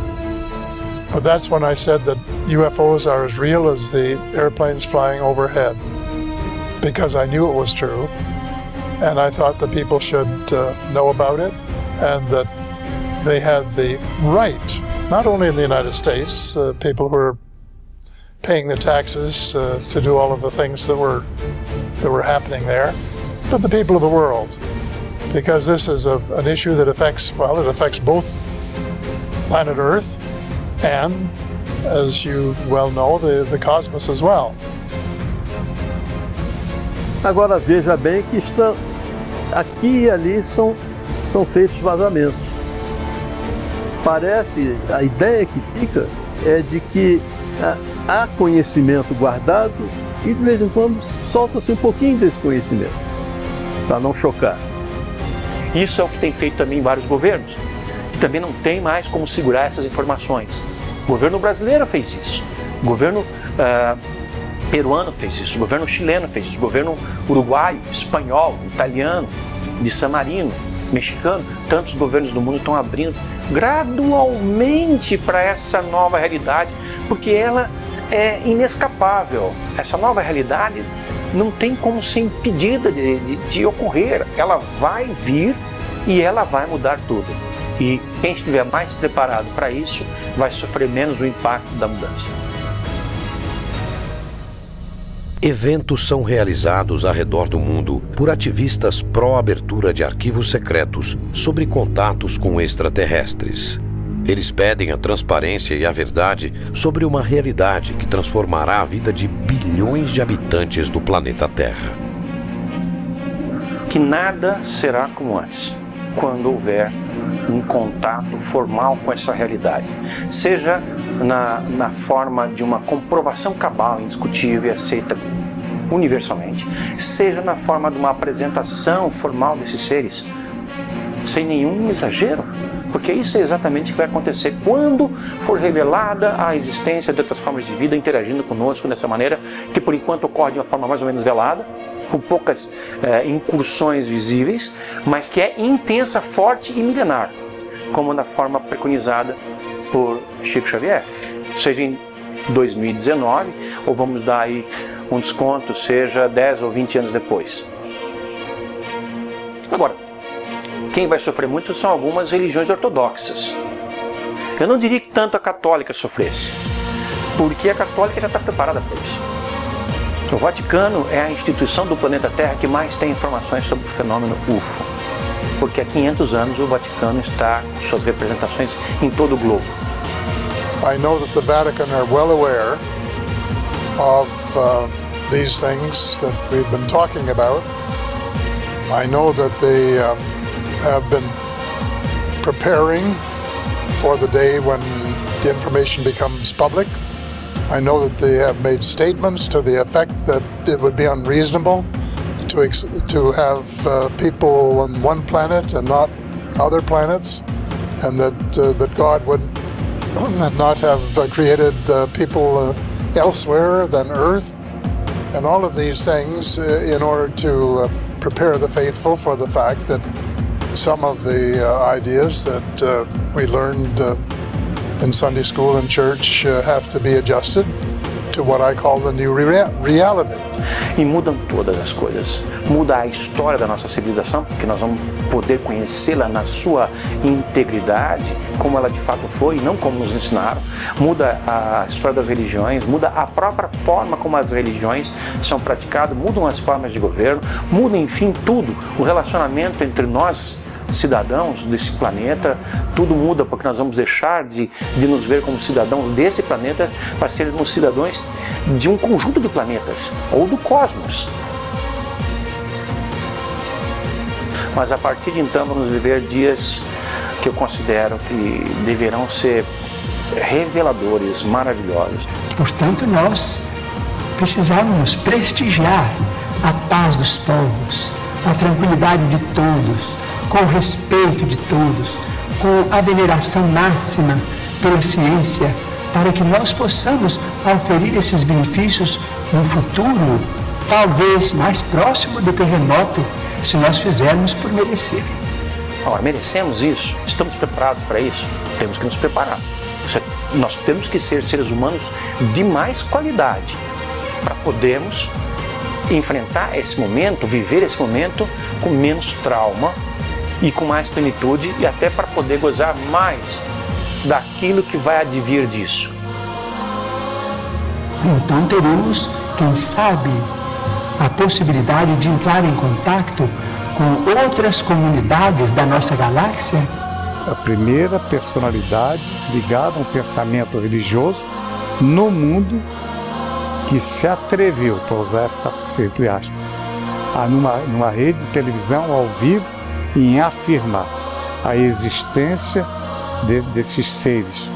But that's when I said that UFOs are as real as the airplanes flying overhead, because I knew it was true, and I thought the people should know about it, and that they had the right, not only in the United States, people who are paying the taxes to do all of the things that were happening there, but the people of the world, because this is an issue that affects, well, it affects both planet Earth and, as you well know, the cosmos as well. Agora veja bem que aqui e ali são feitos vazamentos. Parece, a ideia que fica é de que há conhecimento guardado e de vez em quando solta-se um pouquinho desse conhecimento, para não chocar. Isso é o que tem feito também vários governos, que também não tem mais como segurar essas informações. O governo brasileiro fez isso, o governo peruano fez isso, o governo chileno fez isso, o governo uruguaio, espanhol, italiano, de San Marino, mexicano, tantos governos do mundo estão abrindo gradualmente para essa nova realidade, porque ela é inescapável. Essa nova realidade não tem como ser impedida de ocorrer. Ela vai vir e ela vai mudar tudo. E quem estiver mais preparado para isso vai sofrer menos o impacto da mudança. Eventos são realizados ao redor do mundo por ativistas pró-abertura de arquivos secretos sobre contatos com extraterrestres. Eles pedem a transparência e a verdade sobre uma realidade que transformará a vida de bilhões de habitantes do planeta Terra. Que nada será como antes, quando houver um contato formal com essa realidade, seja na forma de uma comprovação cabal, indiscutível e aceita universalmente, seja na forma de uma apresentação formal desses seres, sem nenhum exagero, porque isso é exatamente o que vai acontecer quando for revelada a existência de outras formas de vida interagindo conosco dessa maneira, que por enquanto ocorre de uma forma mais ou menos velada, com poucas incursões visíveis, mas que é intensa, forte e milenar, como na forma preconizada por Chico Xavier, seja em 2019, ou vamos dar aí um desconto, seja 10 ou 20 anos depois. Agora, quem vai sofrer muito são algumas religiões ortodoxas. Eu não diria que tanto a católica sofresse, porque a católica já está preparada para isso. O Vaticano é a instituição do planeta Terra que mais tem informações sobre o fenômeno UFO, porque há 500 anos o Vaticano está com suas representações em todo o globo. I know that the Vatican are well aware of these things that we've been talking about. I know that they have been preparing for the day when the information becomes public. I know that they have made statements to the effect that it would be unreasonable to have people on one planet and not other planets, and that God would not have created people elsewhere than Earth, and all of these things in order to prepare the faithful for the fact that some of the ideas that we learned in Sunday school and church have to be adjusted to what I call the new reality. E mudam todas as coisas. Muda a história da nossa civilização, porque nós vamos poder conhecê-la na sua integridade, como ela de fato foi, não como nos ensinaram. Muda a história das religiões, muda a própria forma como as religiões são praticadas, mudam as formas de governo, muda, enfim, tudo. O relacionamento entre nós, cidadãos desse planeta, tudo muda, porque nós vamos deixar de nos ver como cidadãos desse planeta para sermos cidadãos de um conjunto de planetas, ou do cosmos. Mas a partir de então vamos viver dias que eu considero que deverão ser reveladores, maravilhosos. Portanto, nós precisamos prestigiar a paz dos povos, a tranquilidade de todos, com o respeito de todos, com a veneração máxima pela ciência, para que nós possamos oferir esses benefícios no futuro, talvez mais próximo do que remoto, se nós fizermos por merecer. Ora, merecemos isso? Estamos preparados para isso? Temos que nos preparar. Nós temos que ser seres humanos de mais qualidade para podermos enfrentar esse momento, viver esse momento com menos trauma e com mais plenitude, e até para poder gozar mais daquilo que vai advir disso. Então teremos, quem sabe, a possibilidade de entrar em contato com outras comunidades da nossa galáxia. A primeira personalidade ligada a um pensamento religioso no mundo que se atreveu, para usar essa entre aspas, a numa rede de televisão ao vivo, em afirmar a existência desses seres,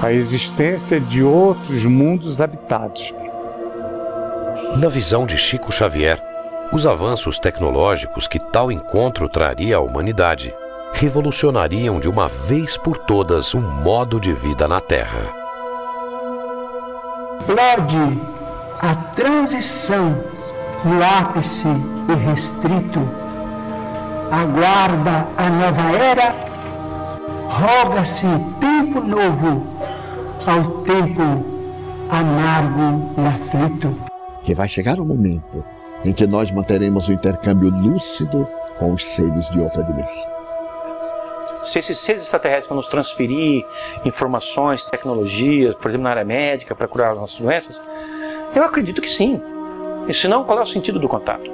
a existência de outros mundos habitados. Na visão de Chico Xavier, os avanços tecnológicos que tal encontro traria à humanidade revolucionariam de uma vez por todas o modo de vida na Terra. Lorde, a transição no ápice irrestrito aguarda a nova era, roga-se tempo novo ao tempo amargo e aflito. Que vai chegar o momento em que nós manteremos o intercâmbio lúcido com os seres de outra dimensão. Se esses seres extraterrestres vão nos transferir informações, tecnologias, por exemplo, na área médica, para curar as nossas doenças, eu acredito que sim. E se não, qual é o sentido do contato?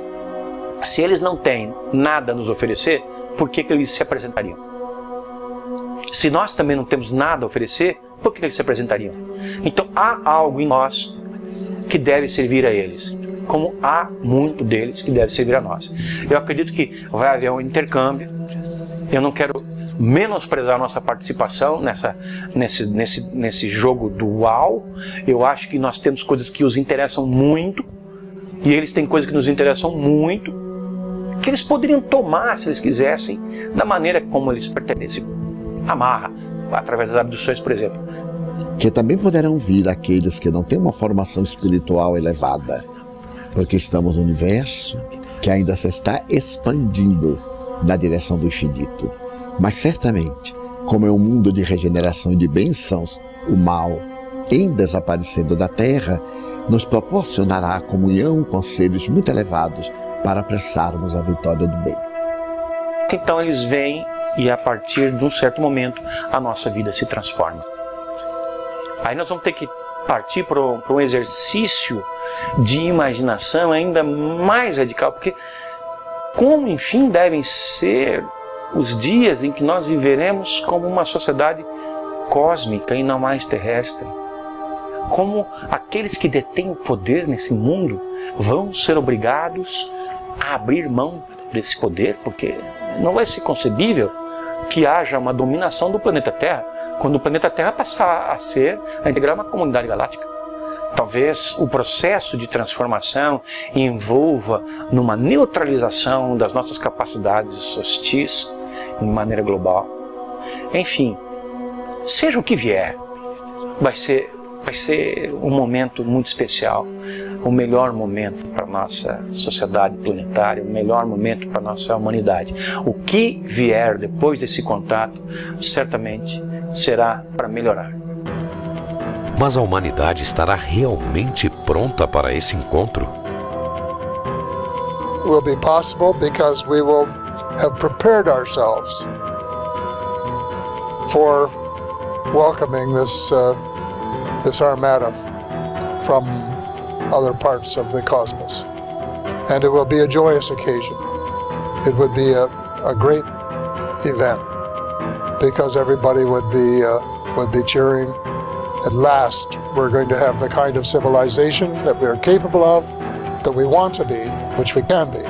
Se eles não têm nada a nos oferecer, por que eles se apresentariam? Se nós também não temos nada a oferecer, por que eles se apresentariam? Então há algo em nós que deve servir a eles, como há muito deles que deve servir a nós. Eu acredito que vai haver um intercâmbio. Eu não quero menosprezar a nossa participação nesse jogo dual. Eu acho que nós temos coisas que os interessam muito, e eles têm coisas que nos interessam muito, que eles poderiam tomar, se eles quisessem, da maneira como eles pretendem. Amarra, através das abduções, por exemplo. Que também poderão vir aqueles que não têm uma formação espiritual elevada, porque estamos no universo que ainda se está expandindo na direção do infinito. Mas certamente, como é um mundo de regeneração e de bênçãos, o mal, em desaparecendo da Terra, nos proporcionará a comunhão com seres muito elevados para apressarmos a vitória do bem. Então eles vêm e a partir de um certo momento a nossa vida se transforma. Aí nós vamos ter que partir para um exercício de imaginação ainda mais radical, porque como, enfim, devem ser os dias em que nós viveremos como uma sociedade cósmica e não mais terrestre. Como aqueles que detêm o poder nesse mundo vão ser obrigados a abrir mão desse poder, porque não vai ser concebível que haja uma dominação do planeta Terra, quando o planeta Terra passar a integrar uma comunidade galáctica. Talvez o processo de transformação envolva numa neutralização das nossas capacidades hostis de maneira global. Enfim, seja o que vier, vai ser Vai ser um momento muito especial, o melhor momento para a nossa sociedade planetária, o melhor momento para a nossa humanidade. O que vier depois desse contato, certamente será para melhorar. Mas a humanidade estará realmente pronta para esse encontro? It will be possible because we will have prepared ourselves for welcoming this armada from other parts of the cosmos. And it will be a joyous occasion. It would be a great event because everybody would be cheering. At last, we're going to have the kind of civilization that we are capable of, that we want to be, which we can be.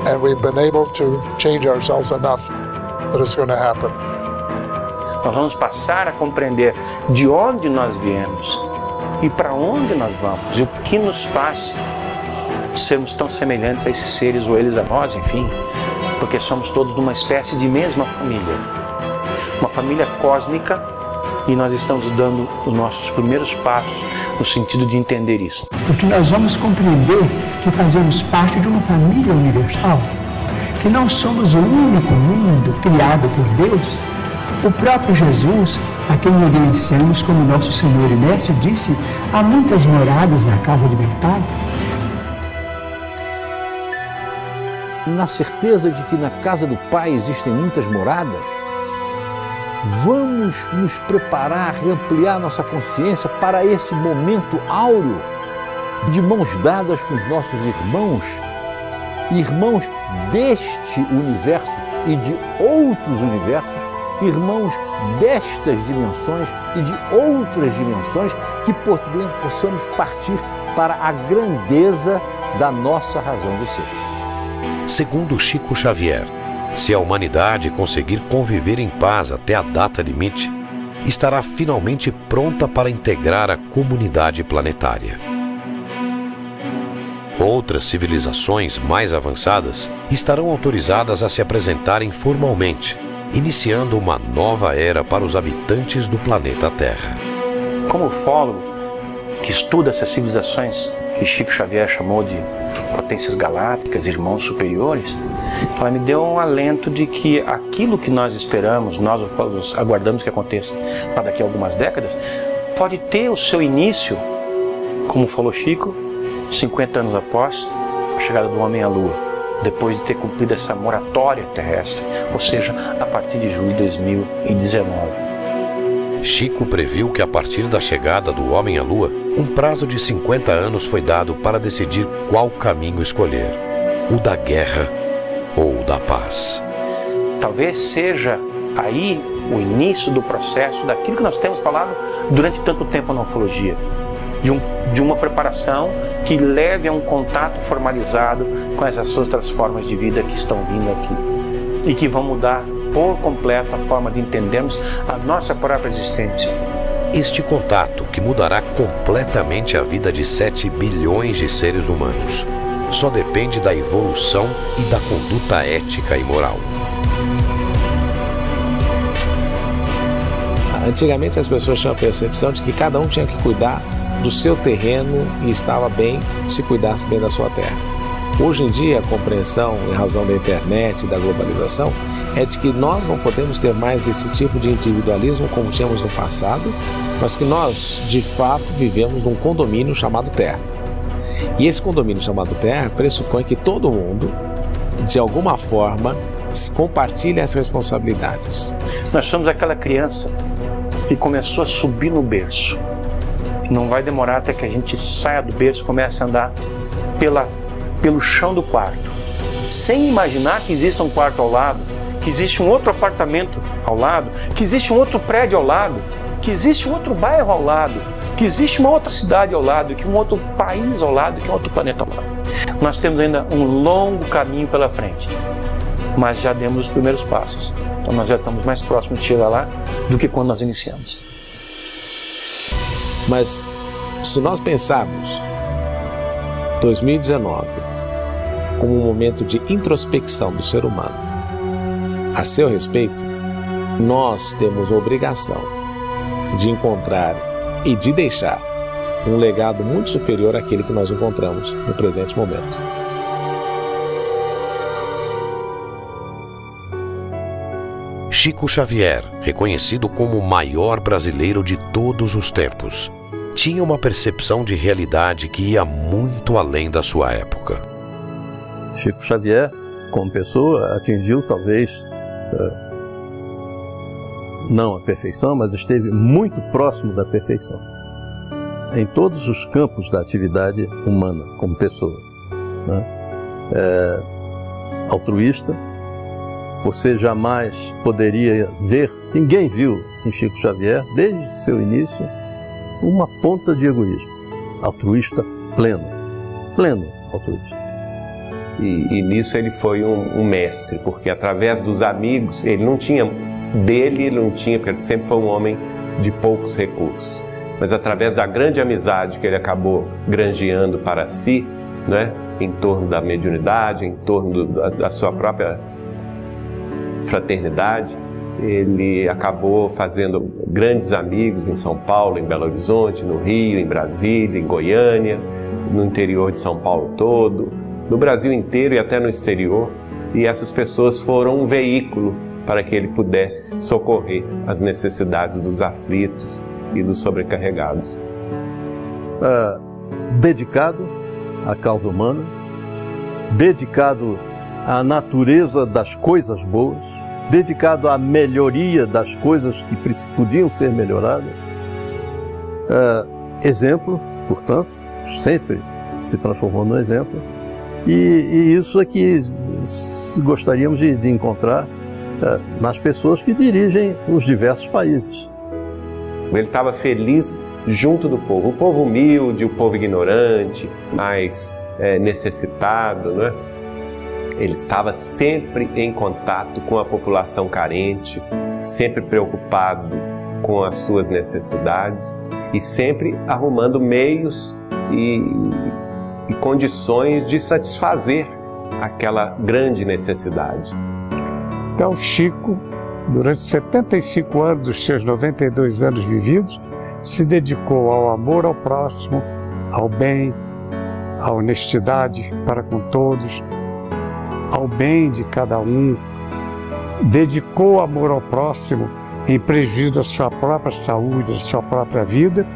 And we've been able to change ourselves enough that it's going to happen. Nós vamos passar a compreender de onde nós viemos e para onde nós vamos e o que nos faz sermos tão semelhantes a esses seres ou eles a nós, enfim, porque somos todos de uma espécie de mesma família, uma família cósmica, e nós estamos dando os nossos primeiros passos no sentido de entender isso. Porque nós vamos compreender que fazemos parte de uma família universal, que não somos o único mundo criado por Deus. O próprio Jesus, a quem reverenciamos como nosso Senhor e Mestre, disse: há muitas moradas na casa de meu Pai. Na certeza de que na casa do Pai existem muitas moradas, vamos nos preparar e ampliar nossa consciência para esse momento áureo de mãos dadas com os nossos irmãos deste universo e de outros universos, irmãos destas dimensões e de outras dimensões, que possamos partir para a grandeza da nossa razão de ser. Segundo Chico Xavier, se a humanidade conseguir conviver em paz até a data limite, estará finalmente pronta para integrar a comunidade planetária. Outras civilizações mais avançadas estarão autorizadas a se apresentarem formalmente, iniciando uma nova era para os habitantes do planeta Terra. Como ufólogo que estuda essas civilizações que Chico Xavier chamou de potências galácticas, irmãos superiores, ela me deu um alento de que aquilo que nós esperamos, nós ufólogos aguardamos que aconteça para daqui a algumas décadas, pode ter o seu início, como falou Chico, 50 anos após a chegada do homem à Lua, depois de ter cumprido essa moratória terrestre, ou seja, a partir de julho de 2019. Chico previu que a partir da chegada do homem à Lua, um prazo de 50 anos foi dado para decidir qual caminho escolher, o da guerra ou o da paz. Talvez seja aí o início do processo daquilo que nós temos falado durante tanto tempo na ufologia, de uma preparação que leve a um contato formalizado com essas outras formas de vida que estão vindo aqui e que vão mudar por completo a forma de entendermos a nossa própria existência. Este contato, que mudará completamente a vida de 7 bilhões de seres humanos, só depende da evolução e da conduta ética e moral. Antigamente as pessoas tinham a percepção de que cada um tinha que cuidar do seu terreno e estava bem se cuidasse bem da sua terra. Hoje em dia, a compreensão, em razão da internet e da globalização, é de que nós não podemos ter mais esse tipo de individualismo como tínhamos no passado, mas que nós, de fato, vivemos num condomínio chamado Terra. E esse condomínio chamado Terra pressupõe que todo mundo, de alguma forma, compartilha as responsabilidades. Nós somos aquela criança que começou a subir no berço. Não vai demorar até que a gente saia do berço e comece a andar pelo chão do quarto, sem imaginar que existe um quarto ao lado, que existe um outro apartamento ao lado, que existe um outro prédio ao lado, que existe um outro bairro ao lado, que existe uma outra cidade ao lado, que um outro país ao lado, que um outro planeta ao lado. Nós temos ainda um longo caminho pela frente, mas já demos os primeiros passos. Então nós já estamos mais próximos de chegar lá do que quando nós iniciamos. Mas se nós pensarmos 2019 como um momento de introspecção do ser humano a seu respeito, nós temos a obrigação de encontrar e de deixar um legado muito superior àquele que nós encontramos no presente momento. Chico Xavier, reconhecido como o maior brasileiro de todos os tempos, tinha uma percepção de realidade que ia muito além da sua época. Chico Xavier, como pessoa, atingiu talvez não a perfeição, mas esteve muito próximo da perfeição em todos os campos da atividade humana como pessoa, né? Altruísta. Você jamais poderia ver, ninguém viu em Chico Xavier, desde seu início, uma ponta de egoísmo. Altruísta pleno altruísta. E nisso ele foi um mestre, porque através dos amigos, ele não tinha, porque ele sempre foi um homem de poucos recursos, mas através da grande amizade que ele acabou granjeando para si, né, em torno da mediunidade, em torno da sua própria fraternidade, ele acabou fazendo grandes amigos em São Paulo, em Belo Horizonte, no Rio, em Brasília, em Goiânia, no interior de São Paulo todo, no Brasil inteiro e até no exterior. E essas pessoas foram um veículo para que ele pudesse socorrer as necessidades dos aflitos e dos sobrecarregados. Dedicado à causa humana, dedicado à natureza das coisas boas, dedicado à melhoria das coisas que podiam ser melhoradas. Exemplo, portanto, sempre se transformou no exemplo, e isso é que gostaríamos de encontrar nas pessoas que dirigem os diversos países. Ele estava feliz junto do povo, o povo humilde, o povo ignorante, mais necessitado, né? Ele estava sempre em contato com a população carente, sempre preocupado com as suas necessidades e sempre arrumando meios e condições de satisfazer aquela grande necessidade. Então, Chico, durante 75 anos dos seus 92 anos vividos, se dedicou ao amor ao próximo, ao bem, à honestidade para com todos, ao bem de cada um, dedicou amor ao próximo em prejuízo da sua própria saúde, da sua própria vida,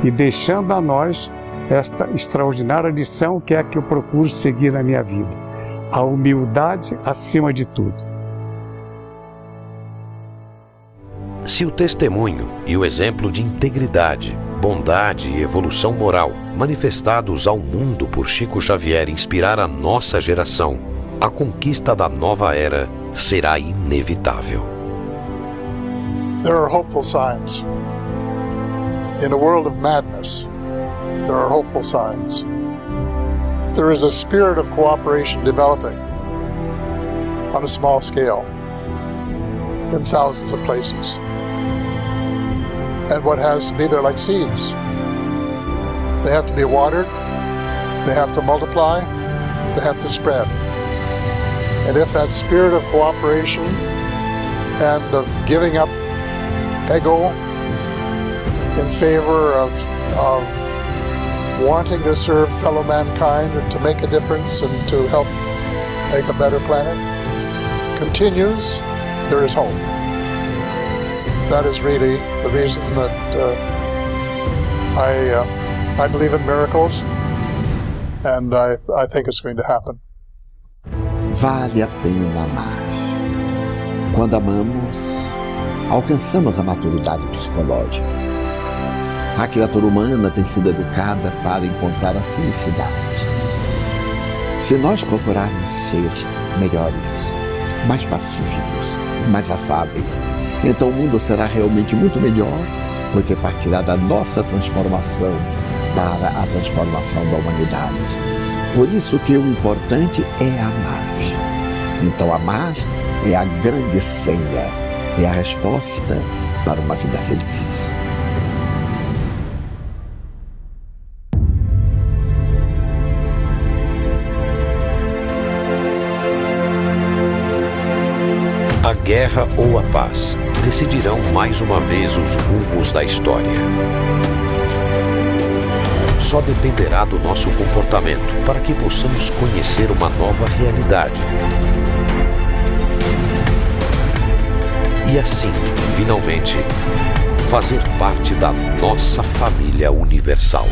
e deixando a nós esta extraordinária lição que é a que eu procuro seguir na minha vida: a humildade acima de tudo. Se o testemunho e o exemplo de integridade, bondade e evolução moral manifestados ao mundo por Chico Xavier inspirar a nossa geração, a conquista da nova era será inevitável. There are hopeful signs. In a world of madness, there are hopeful signs. There is a spirit of cooperation developing on a small scale in thousands of places. And what has to be, they're like seeds. They have to be watered, they have to multiply, they have to spread. And if that spirit of cooperation and of giving up ego in favor of wanting to serve fellow mankind and to make a difference and to help make a better planet continues, there is hope. That is really the reason that I believe in miracles, and I think it's going to happen. Vale a pena amar. Quando amamos, alcançamos a maturidade psicológica. A criatura humana tem sido educada para encontrar a felicidade. Se nós procurarmos ser melhores, mais pacíficos, mais afáveis, então o mundo será realmente muito melhor, porque partirá da nossa transformação para a transformação da humanidade. Por isso que o importante é amar. Então amar é a grande senha, é a resposta para uma vida feliz. A guerra ou a paz decidirão mais uma vez os rumos da história. só dependerá do nosso comportamento para que possamos conhecer uma nova realidade. E assim, finalmente, fazer parte da nossa família universal.